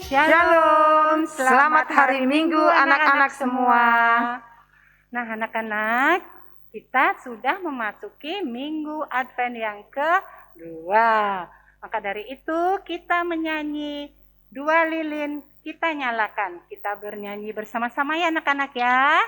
Shalom, selamat hari Minggu anak-anak semua. Nah anak-anak, kita sudah memasuki Minggu Advent yang kedua. Maka dari itu kita menyanyi 2 lilin, kita nyalakan. Kita bernyanyi bersama-sama ya anak-anak ya.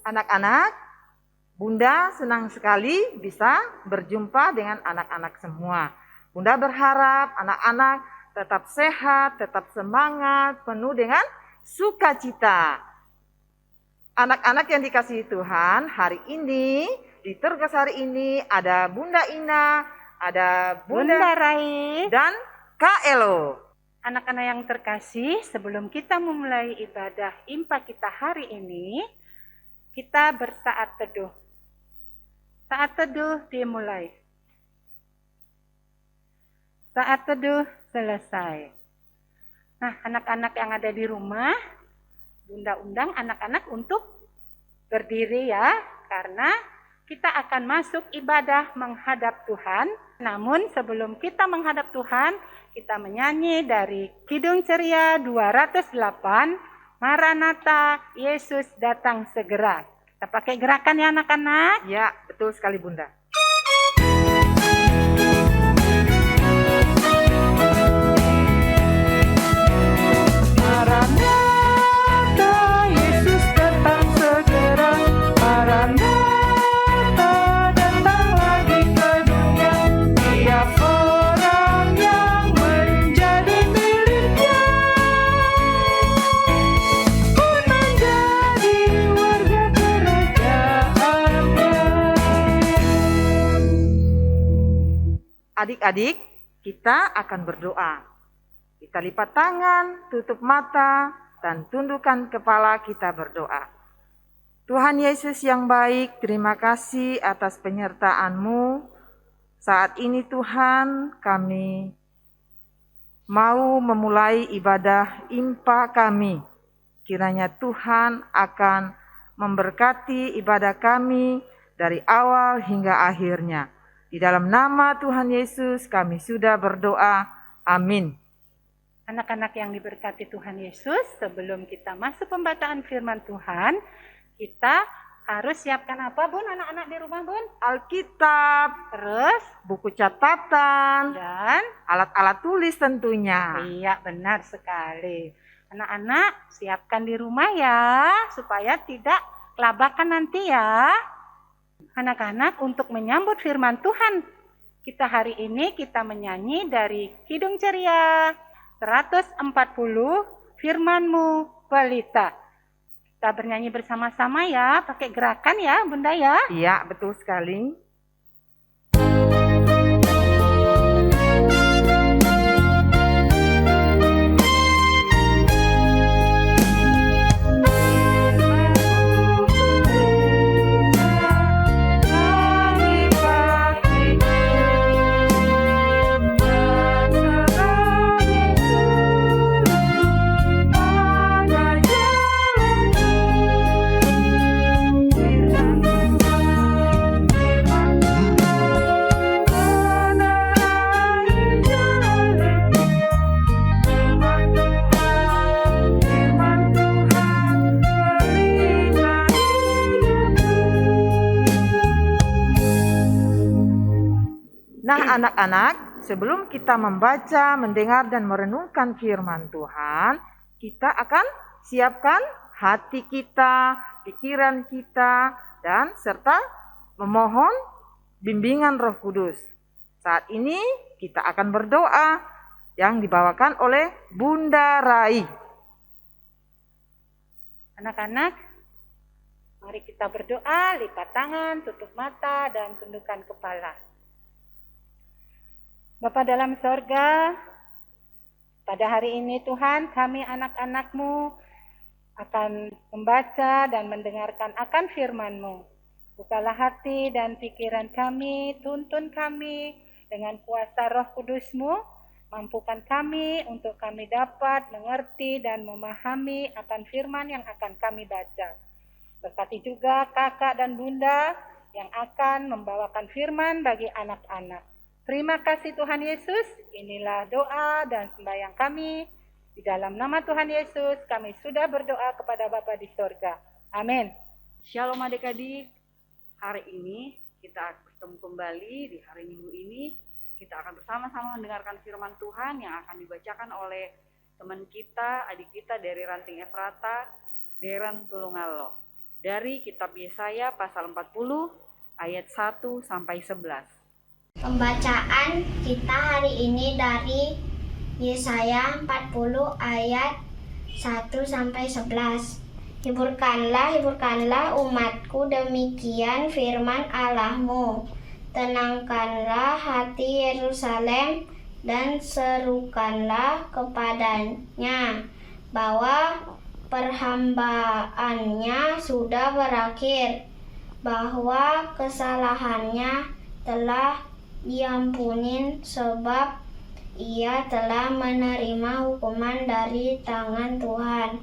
Anak-anak, Bunda senang sekali bisa berjumpa dengan anak-anak semua. Bunda berharap anak-anak tetap sehat, tetap semangat, penuh dengan sukacita. Anak-anak yang dikasihi Tuhan, hari ini, di Tergas hari ini ada Bunda Ina, ada Bunda Rai, dan Kak Elo. Anak-anak yang terkasih, sebelum kita memulai ibadah impa kita hari ini, kita bersaat teduh. Saat teduh dimulai. Saat teduh selesai. Nah, anak-anak yang ada di rumah, Bunda undang anak-anak untuk berdiri ya, karena kita akan masuk ibadah menghadap Tuhan. Namun sebelum kita menghadap Tuhan, kita menyanyi dari Kidung Ceria 208, Maranatha, Yesus datang segera. Kita pakai gerakan ya anak-anak. Ya, betul sekali Bunda. Maranatha, Yesus datang segera. Maranatha, datang lagi ke dunia. Tiap orang yang menjadi miliknya pun menjadi warga kerajaannya. Adik-adik, kita akan berdoa. Kita lipat tangan, tutup mata, dan tundukkan kepala kita berdoa. Tuhan Yesus yang baik, terima kasih atas penyertaan-Mu. Saat ini Tuhan, kami mau memulai ibadah impa kami. Kiranya Tuhan akan memberkati ibadah kami dari awal hingga akhirnya. Di dalam nama Tuhan Yesus kami sudah berdoa. Amin. Anak-anak yang diberkati Tuhan Yesus, sebelum kita masuk pembacaan firman Tuhan, kita harus siapkan apa Bun, anak-anak di rumah Bun? Alkitab, Terus, buku catatan, dan alat-alat tulis tentunya. iya benar sekali. Anak-anak siapkan di rumah ya, supaya tidak kelabakan nanti ya. Anak-anak untuk menyambut firman Tuhan, kita hari ini kita menyanyi dari Kidung Ceria 140, Firman-Mu Pelita. Kita bernyanyi bersama-sama ya, pakai gerakan ya Bunda ya. Iya, betul sekali. Nah anak-anak, sebelum kita membaca, mendengar, dan merenungkan firman Tuhan, kita akan siapkan hati kita, pikiran kita, dan serta memohon bimbingan Roh Kudus. Saat ini kita akan berdoa yang dibawakan oleh Bunda Rai. Anak-anak, Mari kita berdoa, lipat tangan, tutup mata, dan tundukkan kepala. Bapa dalam sorga, pada hari ini Tuhan, kami anak-anak-Mu akan membaca dan mendengarkan akan firman-Mu. Bukalah hati dan pikiran kami, tuntun kami dengan kuasa Roh Kudus-Mu, mampukan kami untuk kami dapat mengerti dan memahami akan firman yang akan kami baca. Berkati juga kakak dan bunda yang akan membawakan firman bagi anak-anak. Terima kasih Tuhan Yesus, inilah doa dan sembahyang kami. Di dalam nama Tuhan Yesus, kami sudah berdoa kepada Bapa di sorga. Amin. Shalom adik-adik, hari ini kita bertemu kembali di hari Minggu ini. Kita akan bersama-sama mendengarkan firman Tuhan yang akan dibacakan oleh teman kita, adik kita dari Ranting Efrata, Deren Tulungalu. Dari kitab Yesaya pasal 40 ayat 1 sampai 11. Pembacaan kita hari ini dari Yesaya 40 ayat 1 sampai 11. Hiburkanlah umatku, demikian firman Allahmu. Tenangkanlah hati Yerusalem dan serukanlah kepadanya bahwa perhambaannya sudah berakhir, bahwa kesalahannya telah diampuni, sebab ia telah menerima hukuman dari tangan Tuhan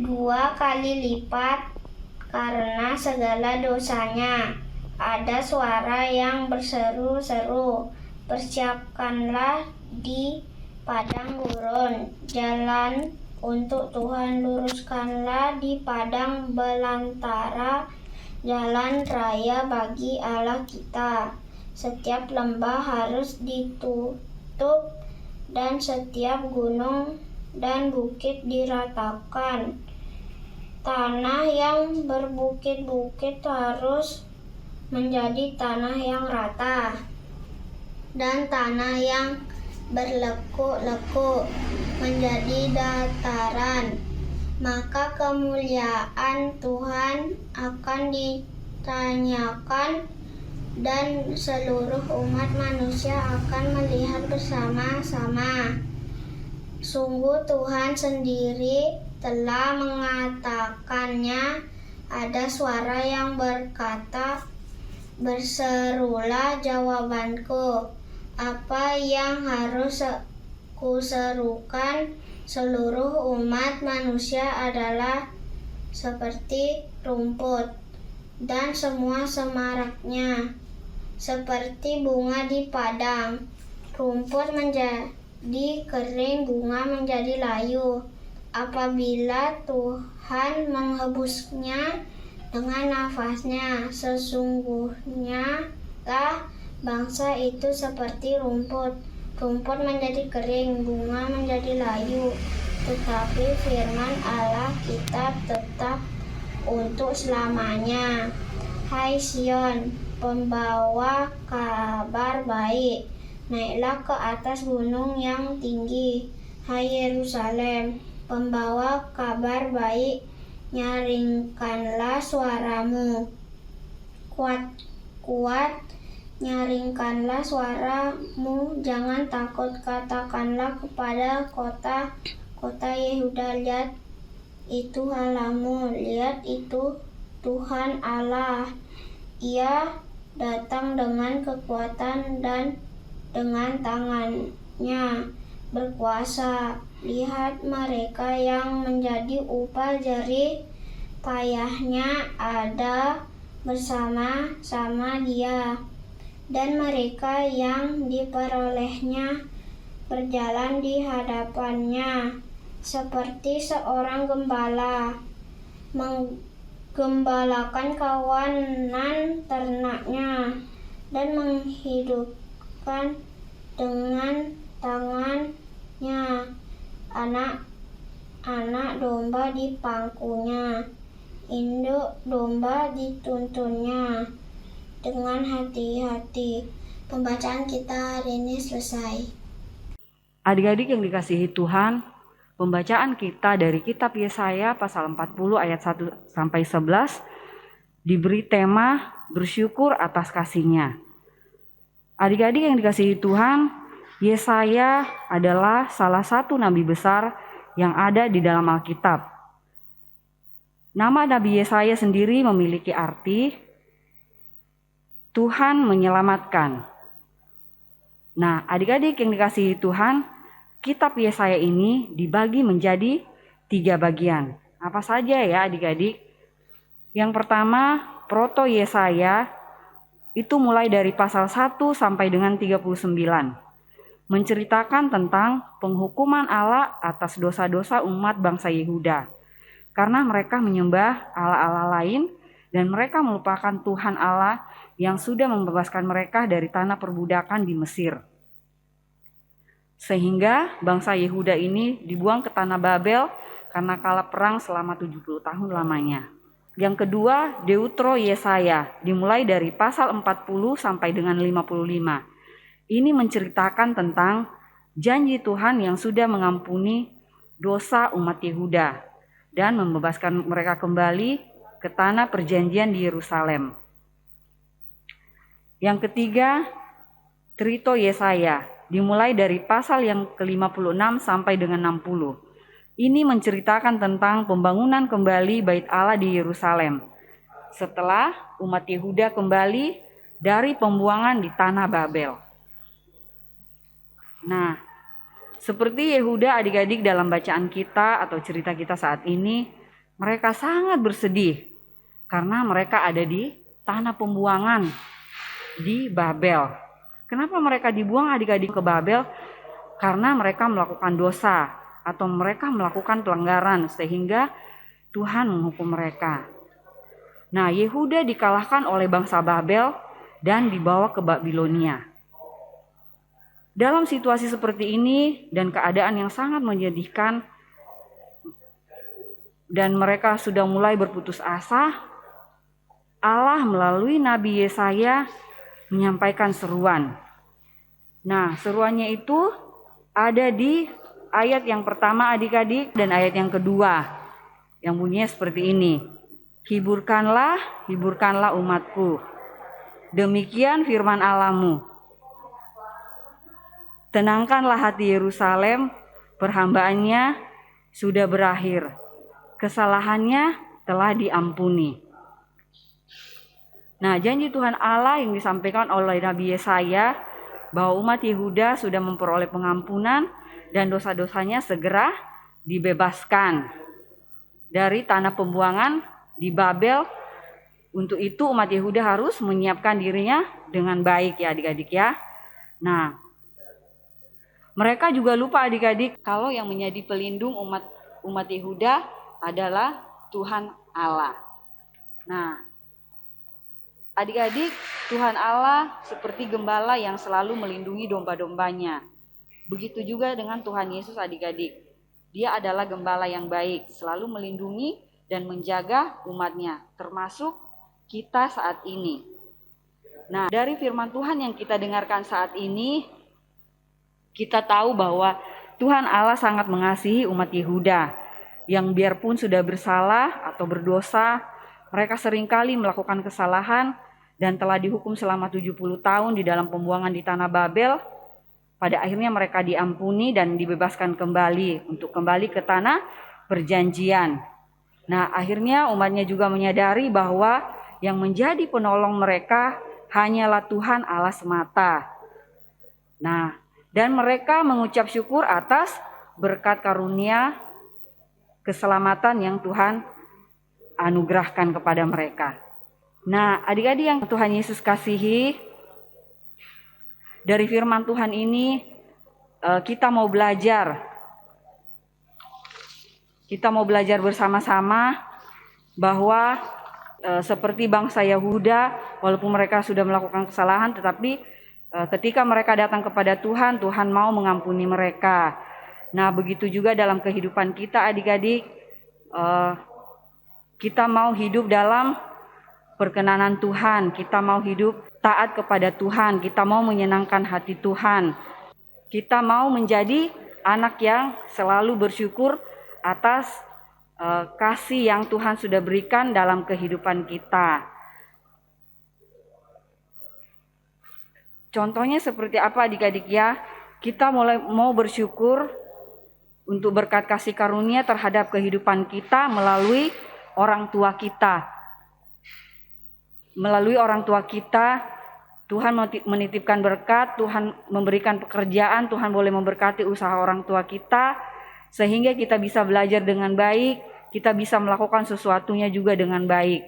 2 kali lipat karena segala dosanya. Ada suara yang berseru-seru, persiapkanlah di padang gurun jalan untuk Tuhan, luruskanlah di padang belantara jalan raya bagi Allah kita. Setiap lembah harus ditutup dan setiap gunung dan bukit diratakan. Tanah yang berbukit-bukit harus menjadi tanah yang rata, dan tanah yang berlekuk-lekuk menjadi dataran. Maka kemuliaan Tuhan akan ditanyakan, dan seluruh umat manusia akan melihat bersama-sama. Sungguh Tuhan sendiri telah mengatakannya. Ada suara yang berkata, berserulah jawabanku. Apa yang harus kuserukan? Seluruh umat manusia adalah seperti rumput, dan semua semaraknya seperti bunga di padang. Rumput menjadi kering, bunga menjadi layu, apabila Tuhan menghembusnya dengan nafasnya. Sesungguhnya lah bangsa itu seperti rumput. Rumput menjadi kering, bunga menjadi layu, tetapi firman Allah kita tetap untuk selamanya. Hai Sion, pembawa kabar baik, naiklah ke atas gunung yang tinggi. Hai Yerusalem, pembawa kabar baik, nyaringkanlah suaramu. Kuat, nyaringkanlah suaramu, jangan takut. Katakanlah kepada kota Yehuda, lihat itu Allahmu, lihat itu Tuhan Allah. Ia datang dengan kekuatan dan dengan tangannya berkuasa. Lihat, mereka yang menjadi upah jerih payahnya ada bersama-sama Dia, dan mereka yang diperolehnya berjalan di hadapannya seperti seorang gembala menggembalakan kawanan ternaknya, dan menghidupkan dengan tangannya anak-anak domba di pangkunya. Induk domba dituntunnya dengan hati-hati. Pembacaan kita hari ini selesai. Adik-adik yang dikasihi Tuhan, pembacaan kita dari kitab Yesaya pasal 40 ayat 1 sampai 11 diberi tema bersyukur atas kasih-Nya. Adik-adik yang dikasihi Tuhan, Yesaya adalah salah satu nabi besar yang ada di dalam Alkitab. Nama Nabi Yesaya sendiri memiliki arti Tuhan menyelamatkan. Nah, adik-adik yang dikasihi Tuhan, kitab Yesaya ini dibagi menjadi 3 bagian. Apa saja ya adik-adik? Yang pertama, Proto Yesaya itu mulai dari pasal 1 sampai dengan 39. Menceritakan tentang penghukuman Allah atas dosa-dosa umat bangsa Yehuda. Karena mereka menyembah Allah-Allah lain dan mereka melupakan Tuhan Allah yang sudah membebaskan mereka dari tanah perbudakan di Mesir. Sehingga bangsa Yehuda ini dibuang ke tanah Babel karena kalah perang selama 70 tahun lamanya. Yang kedua, Deutro Yesaya, dimulai dari pasal 40 sampai dengan 55. Ini menceritakan tentang janji Tuhan yang sudah mengampuni dosa umat Yehuda dan membebaskan mereka kembali ke tanah perjanjian di Yerusalem. Yang ketiga, Trito Yesaya, dimulai dari pasal yang ke-56 sampai dengan 60. Ini menceritakan tentang pembangunan kembali Bait Allah di Yerusalem setelah umat Yehuda kembali dari pembuangan di tanah Babel. Nah, seperti Yehuda adik-adik dalam bacaan kita atau cerita kita saat ini, mereka sangat bersedih karena mereka ada di tanah pembuangan di Babel. Kenapa mereka dibuang adik-adik ke Babel? Karena mereka melakukan dosa atau mereka melakukan pelanggaran sehingga Tuhan menghukum mereka. Nah, Yehuda dikalahkan oleh bangsa Babel dan dibawa ke Babilonia. Dalam situasi seperti ini dan keadaan yang sangat menyedihkan dan mereka sudah mulai berputus asa, Allah melalui Nabi Yesaya menyampaikan seruan. Nah, seruannya itu ada di ayat yang pertama adik-adik dan ayat yang kedua yang bunyinya seperti ini. Hiburkanlah, hiburkanlah umatku. Demikian firman Allahmu. Tenangkanlah hati Yerusalem, perhambaannya sudah berakhir. Kesalahannya telah diampuni. Nah, janji Tuhan Allah yang disampaikan oleh Nabi Yesaya bahwa umat Yehuda sudah memperoleh pengampunan dan dosa-dosanya segera dibebaskan dari tanah pembuangan di Babel. Untuk itu umat Yehuda harus menyiapkan dirinya dengan baik ya adik-adik ya. Nah, mereka juga lupa adik-adik kalau yang menjadi pelindung umat Yehuda adalah Tuhan Allah. Nah, adik-adik, Tuhan Allah seperti gembala yang selalu melindungi domba-dombanya. Begitu juga dengan Tuhan Yesus adik-adik. Dia adalah gembala yang baik, selalu melindungi dan menjaga umatnya, termasuk kita saat ini. Nah, dari firman Tuhan yang kita dengarkan saat ini, kita tahu bahwa Tuhan Allah sangat mengasihi umat Yehuda yang biarpun sudah bersalah atau berdosa, mereka seringkali melakukan kesalahan dan telah dihukum selama 70 tahun di dalam pembuangan di tanah Babel. Pada akhirnya mereka diampuni dan dibebaskan kembali untuk kembali ke tanah perjanjian. Nah, akhirnya umatnya juga menyadari bahwa yang menjadi penolong mereka hanyalah Tuhan Allah semata. Nah, dan mereka mengucap syukur atas berkat karunia keselamatan yang Tuhan anugerahkan kepada mereka. Nah, adik-adik yang Tuhan Yesus kasihi, dari firman Tuhan ini kita mau belajar. Kita mau belajar bersama-sama bahwa seperti bangsa Yehuda, walaupun mereka sudah melakukan kesalahan, tetapi ketika mereka datang kepada Tuhan, Tuhan mau mengampuni mereka. Nah, begitu juga dalam kehidupan kita adik-adik, kita mau hidup dalam perkenanan Tuhan, kita mau hidup taat kepada Tuhan, kita mau menyenangkan hati Tuhan, kita mau menjadi anak yang selalu bersyukur atas kasih yang Tuhan sudah berikan dalam kehidupan kita. Contohnya seperti apa adik-adik ya? Kita mau bersyukur untuk berkat kasih karunia terhadap kehidupan kita melalui orang tua kita. Melalui orang tua kita, Tuhan menitipkan berkat, Tuhan memberikan pekerjaan, Tuhan boleh memberkati usaha orang tua kita, sehingga kita bisa belajar dengan baik, kita bisa melakukan sesuatunya juga dengan baik.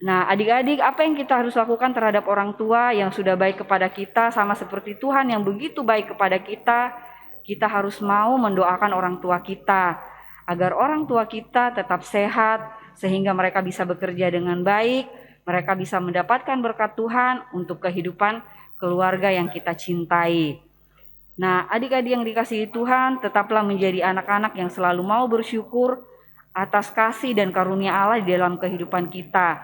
Nah, adik-adik, apa yang kita harus lakukan terhadap orang tua yang sudah baik kepada kita, sama seperti Tuhan yang begitu baik kepada kita harus mau mendoakan orang tua kita, agar orang tua kita tetap sehat, sehingga mereka bisa bekerja dengan baik, mereka bisa mendapatkan berkat Tuhan untuk kehidupan keluarga yang kita cintai. Nah, adik-adik yang dikasihi Tuhan, tetaplah menjadi anak-anak yang selalu mau bersyukur atas kasih dan karunia Allah di dalam kehidupan kita.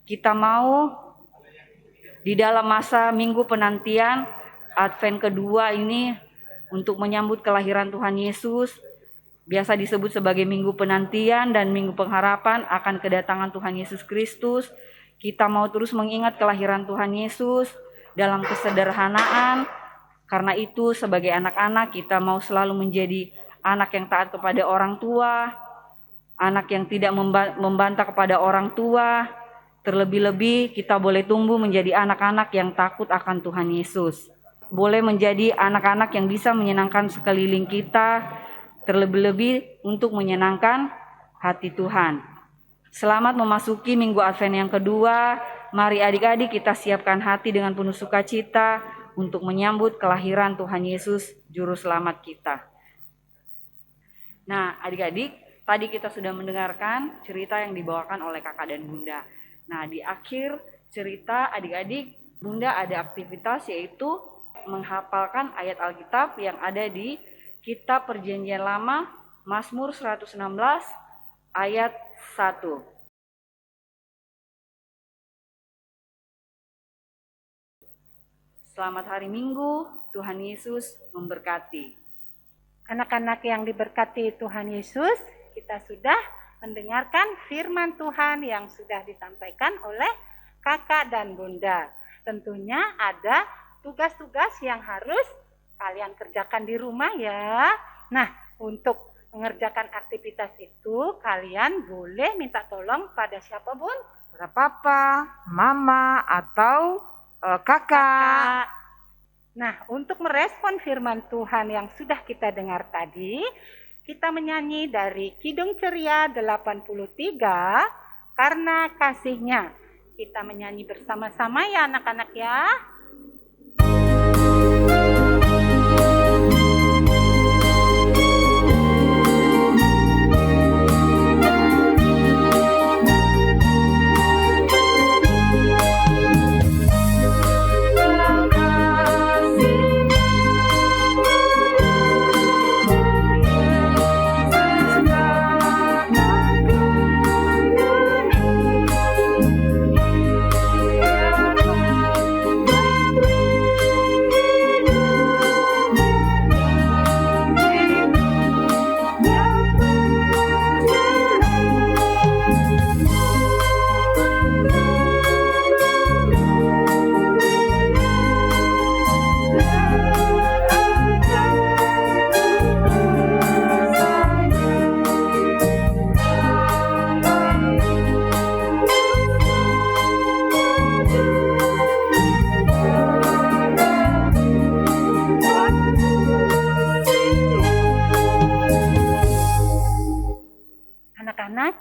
Kita mau di dalam masa minggu penantian Advent kedua ini untuk menyambut kelahiran Tuhan Yesus, biasa disebut sebagai minggu penantian dan minggu pengharapan akan kedatangan Tuhan Yesus Kristus. Kita mau terus mengingat kelahiran Tuhan Yesus dalam kesederhanaan. Karena itu sebagai anak-anak kita mau selalu menjadi anak yang taat kepada orang tua, anak yang tidak membantah kepada orang tua. Terlebih-lebih kita boleh tumbuh menjadi anak-anak yang takut akan Tuhan Yesus. Boleh menjadi anak-anak yang bisa menyenangkan sekeliling kita, terlebih-lebih untuk menyenangkan hati Tuhan. Selamat memasuki minggu Advent yang kedua. Mari adik-adik kita siapkan hati dengan penuh sukacita untuk menyambut kelahiran Tuhan Yesus, Juru Selamat kita. Nah, adik-adik, tadi kita sudah mendengarkan cerita yang dibawakan oleh kakak dan bunda. Nah, di akhir cerita adik-adik, bunda ada aktivitas yaitu menghafalkan ayat Alkitab yang ada di Kitab Perjanjian Lama, Mazmur 116 ayat 1. Selamat hari Minggu, Tuhan Yesus memberkati. Anak-anak yang diberkati Tuhan Yesus, kita sudah mendengarkan firman Tuhan yang sudah disampaikan oleh kakak dan bunda. Tentunya ada tugas-tugas yang harus kalian kerjakan di rumah ya. Nah, untuk mengerjakan aktivitas itu kalian boleh minta tolong pada siapa bun? Pada papa, mama, atau kakak. Nah, untuk merespon firman Tuhan yang sudah kita dengar tadi, kita menyanyi dari Kidung Ceria 83, Karena Kasihnya. Kita menyanyi bersama-sama ya anak-anak ya.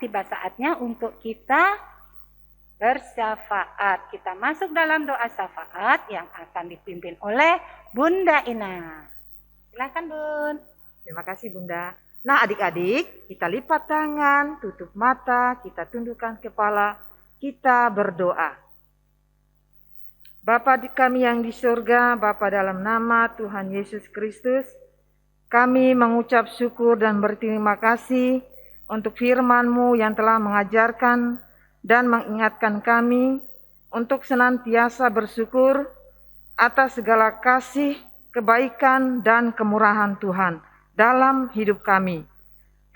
Tiba saatnya untuk kita bersyafaat. Kita masuk dalam doa syafaat yang akan dipimpin oleh Bunda Ina. Silakan Bun. Terima kasih Bunda. Nah adik-adik, kita lipat tangan, tutup mata, kita tundukkan kepala, kita berdoa. Bapa kami yang di surga, Bapa dalam nama Tuhan Yesus Kristus, kami mengucap syukur dan berterima kasih untuk firman-Mu yang telah mengajarkan dan mengingatkan kami untuk senantiasa bersyukur atas segala kasih kebaikan, dan kemurahan Tuhan dalam hidup kami.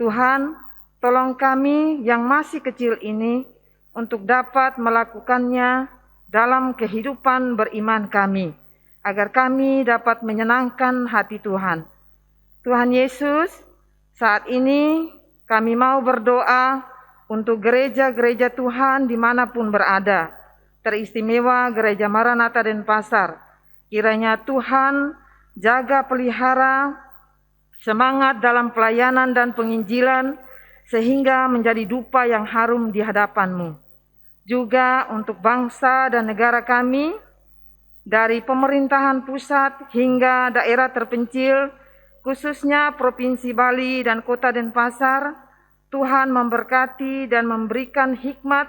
Tuhan, tolong kami yang masih kecil ini untuk dapat melakukannya dalam kehidupan beriman kami, agar kami dapat menyenangkan hati Tuhan. Tuhan Yesus, saat ini kami mau berdoa untuk gereja-gereja Tuhan dimanapun berada, teristimewa Gereja Maranatha Denpasar. Kiranya Tuhan jaga pelihara semangat dalam pelayanan dan penginjilan, sehingga menjadi dupa yang harum di hadapan-Mu. Juga untuk bangsa dan negara kami, dari pemerintahan pusat hingga daerah terpencil, khususnya Provinsi Bali dan Kota Denpasar, Tuhan memberkati dan memberikan hikmat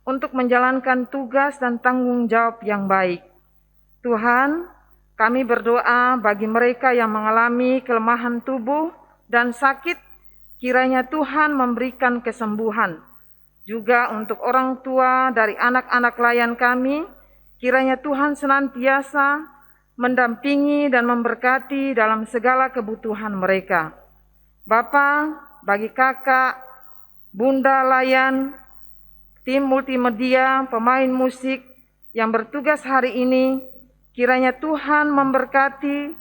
untuk menjalankan tugas dan tanggung jawab yang baik. Tuhan, kami berdoa bagi mereka yang mengalami kelemahan tubuh dan sakit, kiranya Tuhan memberikan kesembuhan. Juga untuk orang tua dari anak-anak layan kami, kiranya Tuhan senantiasa mendampingi dan memberkati dalam segala kebutuhan mereka. Bapa, bagi kakak, bunda layan, tim multimedia, pemain musik yang bertugas hari ini, kiranya Tuhan memberkati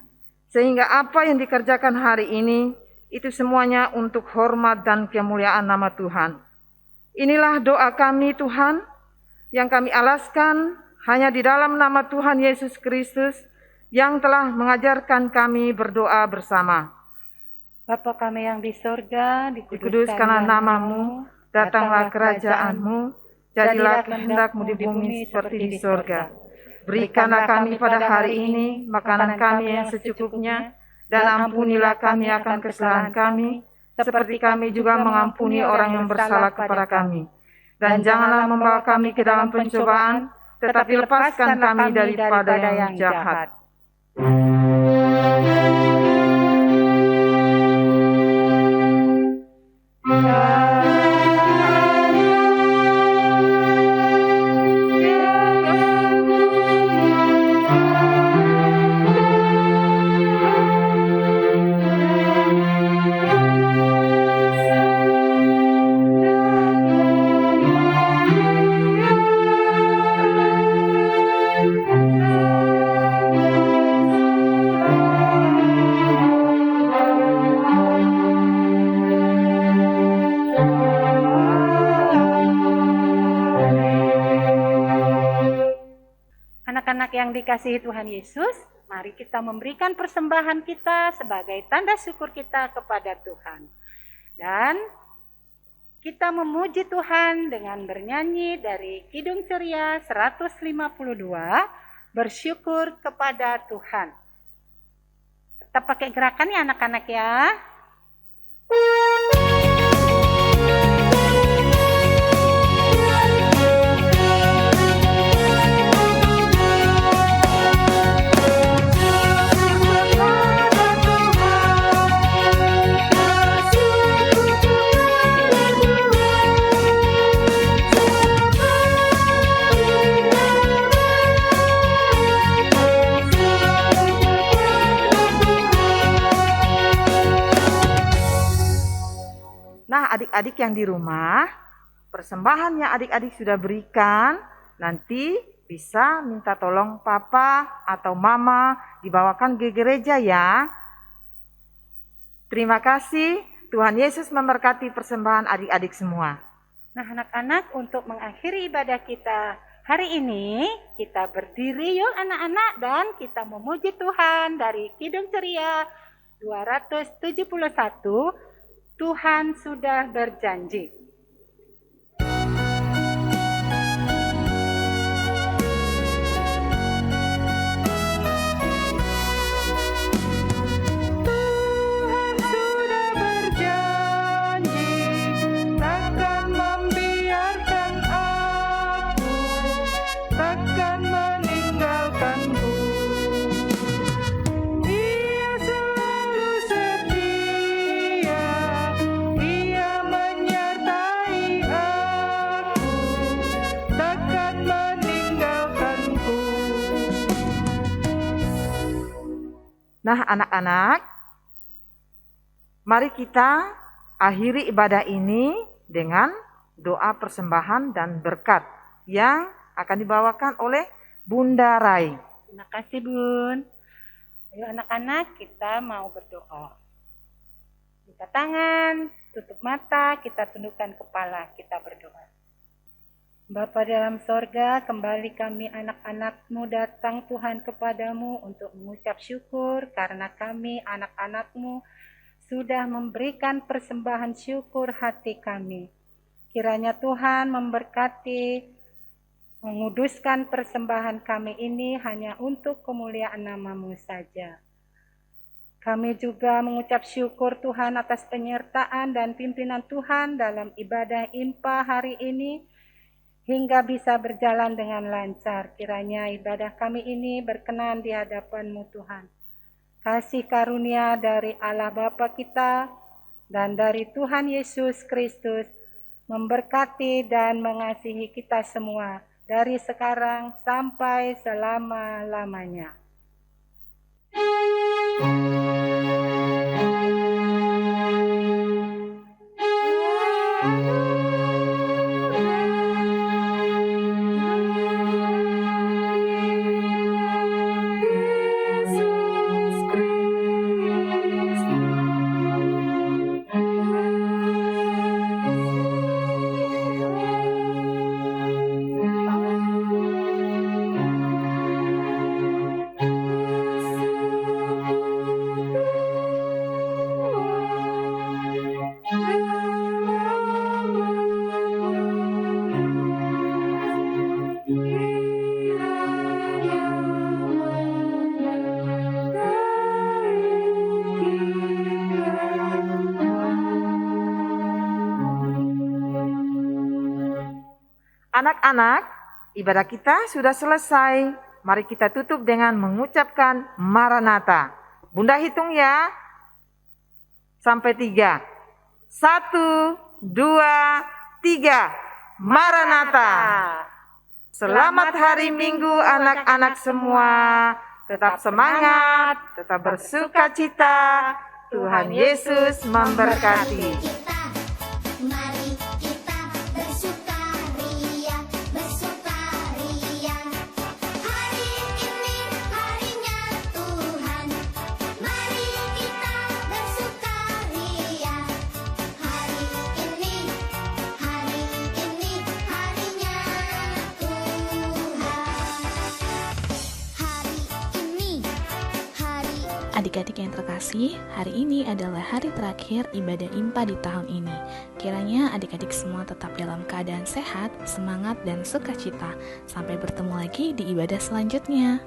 sehingga apa yang dikerjakan hari ini itu semuanya untuk hormat dan kemuliaan nama Tuhan. Inilah doa kami Tuhan, yang kami alaskan hanya di dalam nama Tuhan Yesus Kristus yang telah mengajarkan kami berdoa bersama. Bapa kami yang di sorga, Dikuduskanlah namamu, datanglah kerajaan-Mu, jadilah kehendak-Mu di bumi seperti di sorga. Berikanlah kami pada hari ini makanan kami yang secukupnya, dan ampunilah kami akan kesalahan kami, seperti kami juga mengampuni orang yang bersalah kepada kami. Dan janganlah membawa kami ke dalam pencobaan, tetapi lepaskan kami daripada yang jahat. Anak-anak yang dikasihi Tuhan Yesus, mari kita memberikan persembahan kita sebagai tanda syukur kita kepada Tuhan. Dan kita memuji Tuhan dengan bernyanyi dari Kidung Ceria 152, bersyukur kepada Tuhan. Kita pakai gerakan ya anak-anak ya. Nah, adik-adik yang di rumah, persembahan yang adik-adik sudah berikan, nanti bisa minta tolong papa atau mama dibawakan ke gereja ya. Terima kasih, Tuhan Yesus memberkati persembahan adik-adik semua. Nah anak-anak, untuk mengakhiri ibadah kita hari ini, kita berdiri yuk anak-anak dan kita memuji Tuhan dari Kidung Ceria 271, Tuhan sudah berjanji. Ia menyertai Nah, anak-anak, mari kita akhiri ibadah ini dengan doa persembahan dan berkat yang akan dibawakan oleh Bunda Rai. Terima kasih, Bun. Ayo anak-anak, kita mau berdoa. Buka tangan, tutup mata, kita tundukkan kepala, kita berdoa. Bapa dalam sorga, kembali kami anak-anak-Mu datang Tuhan kepadamu untuk mengucap syukur karena kami anak-anak-Mu sudah memberikan persembahan syukur hati kami. Kiranya Tuhan memberkati, menguduskan persembahan kami ini hanya untuk kemuliaan nama-Mu saja. Kami juga mengucap syukur Tuhan atas penyertaan dan pimpinan Tuhan dalam ibadah IMPA hari ini, hingga bisa berjalan dengan lancar. Kiranya ibadah kami ini berkenan di hadapan-Mu Tuhan. Kasih karunia dari Allah Bapa kita dan dari Tuhan Yesus Kristus memberkati dan mengasihi kita semua dari sekarang sampai selama-lamanya. Anak-anak, ibadah kita sudah selesai. Mari kita tutup dengan mengucapkan Maranatha. Bunda hitung ya, sampai 3. 1, 2, 3. Maranatha. Selamat hari Minggu anak-anak semua. Tetap semangat, tetap bersuka cita. Tuhan Yesus memberkati. Mari kita bersukaria, bersukaria. Hari ini harinya Tuhan. Mari kita bersukaria. Hari ini harinya Tuhan. Hari ini Adik-adik yang terkasih, hari ini adalah hari terakhir ibadah IMPA di tahun ini. Kiranya adik-adik semua tetap dalam keadaan sehat, semangat, dan sukacita. Sampai bertemu lagi di ibadah selanjutnya.